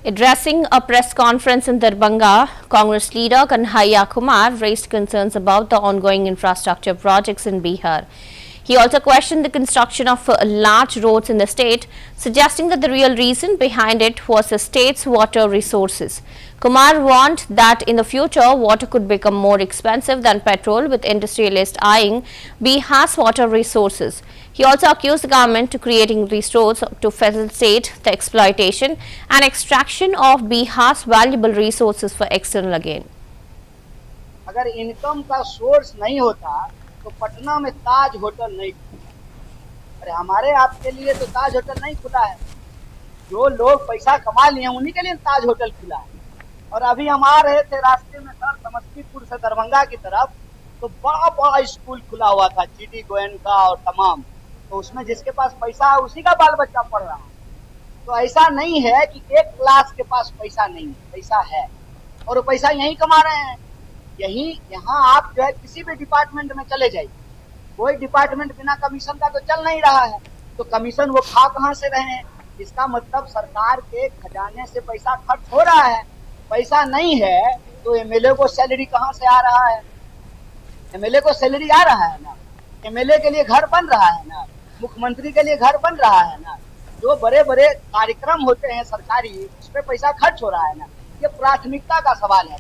Addressing a press conference in Darbhanga, Congress leader Kanhaiya Kumar raised concerns about the ongoing infrastructure projects in Bihar. He also questioned the construction of large roads in the state, suggesting that the real reason behind it was the state's water resources. Kumar warned that in the future, water could become more expensive than petrol, with industrialists eyeing Bihar's water resources. He also accused the government to creating these roads to facilitate the exploitation and extraction of Bihar's valuable resources for external gain. अगर income का source नहीं होता तो पटना में ताज hotel नहीं खुला। अरे हमारे आपके लिए तो ताज होटल नहीं खुला है, जो लोग पैसा कमा लिए हैं उन्हीं के लिए ताज होटल खुला है। और अभी हम आ रहे थे रास्ते में सर समस्तीपुर से दरभंगा की तरफ, तो बड़ा बड़ा स्कूल खुला हुआ था, जीडी गोयनका और तमाम, तो उसमें जिसके पास पैसा है उसी का बाल बच्चा पढ़ रहा है। तो ऐसा नहीं है कि एक क्लास के पास पैसा नहीं है, पैसा है और वो पैसा यहीं कमा रहे हैं। यहाँ आप जो है किसी भी डिपार्टमेंट में चले जाइए, कोई डिपार्टमेंट बिना कमीशन का तो चल नहीं रहा है, तो कमीशन वो खा कहाँ से रहे हैं? इसका मतलब सरकार के खजाने से पैसा खर्च हो रहा है। पैसा नहीं है तो एमएलए को सैलरी कहाँ से आ रहा है? एमएलए को सैलरी आ रहा है ना, एमएलए के लिए घर बन रहा है ना, मुख्यमंत्री के लिए घर बन रहा है ना, जो बड़े बड़े कार्यक्रम होते हैं सरकारी उस पर पैसा खर्च हो रहा है ना। ये प्राथमिकता का सवाल है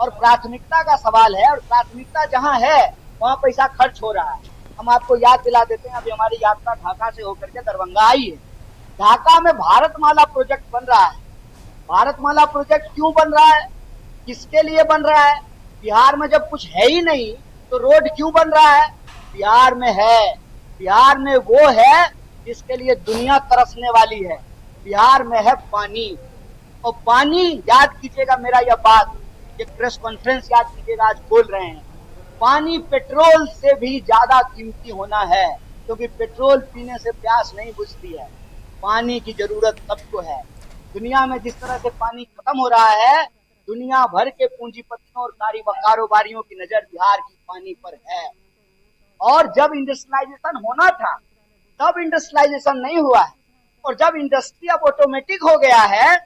और प्राथमिकता का सवाल है, और प्राथमिकता जहाँ है वहाँ पैसा खर्च हो रहा है। हम आपको याद दिला देते हैं, अभी हमारी यात्रा ढाका से होकर के दरभंगा आई है। ढाका में भारतमाला प्रोजेक्ट बन रहा है। भारतमाला प्रोजेक्ट क्यों बन रहा है, किसके लिए बन रहा है? बिहार में जब कुछ है ही नहीं तो रोड क्यों बन रहा है? बिहार में है, बिहार में वो है जिसके लिए दुनिया तरसने वाली है। बिहार में है पानी, और पानी याद कीजिएगा मेरा यह बात, एक प्रेस कॉन्फ्रेंस याद कीजिएगा, आज बोल रहे हैं पानी पेट्रोल से भी ज्यादा कीमती होना है, क्योंकि पेट्रोल पीने से प्यास नहीं बुझती है, पानी की जरूरत सबको है। दुनिया में जिस तरह से पानी खत्म हो रहा है, दुनिया भर के पूंजीपतियों और कारोबारियों की नजर बिहार की पानी पर है। और जब इंडस्ट्रियलाइजेशन होना था तब इंडस्ट्रियलाइजेशन नहीं हुआ है, और जब इंडस्ट्री अब ऑटोमेटिक हो गया है,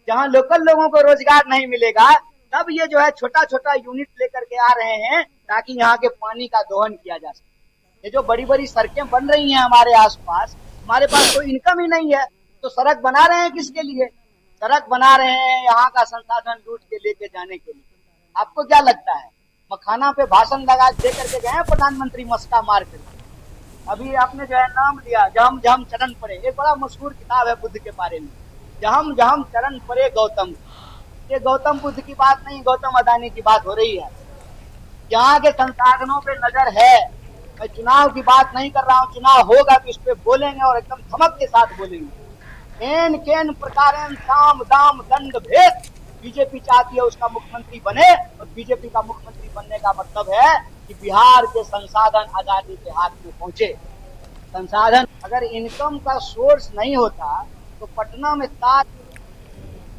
जहां लोकल लोगों को रोजगार नहीं मिलेगा, तब ये जो है छोटा छोटा यूनिट लेकर के आ रहे हैं ताकि यहाँ के पानी का दोहन किया जा सके। ये जो बड़ी बड़ी सड़कें बन रही हैं हमारे आसपास, हमारे पास कोई इनकम ही नहीं है, तो सड़क बना रहे हैं किसके लिए? सड़क बना रहे हैं यहाँ का संसाधन लूट के लेके जाने के लिए। आपको क्या लगता है, मखाना पे भाषण लगा दे करके गए प्रधानमंत्री मस्का मार करके? अभी आपने जो है नाम लिया जहम जहम चरण पड़े, एक बड़ा मशहूर किताब है बुद्ध के बारे में, जहम जहम चरण पड़े गौतम। ये गौतम बुद्ध की बात नहीं, गौतम अदानी की बात हो रही है। यहाँ के संसाधनों पे नजर है। मैं चुनाव की बात नहीं कर रहा हूँ, चुनाव होगा तो इस पे बोलेंगे और एकदम धमक के साथ बोलेंगे। एन केन प्रकार साम दाम दंड भेद बीजेपी चाहती है उसका मुख्यमंत्री बने, और बीजेपी का मुख्यमंत्री बनने का मतलब है कि बिहार के संसाधन आजादी के हाथ में पहुंचे। संसाधन, अगर इनकम का सोर्स नहीं होता तो पटना में ताज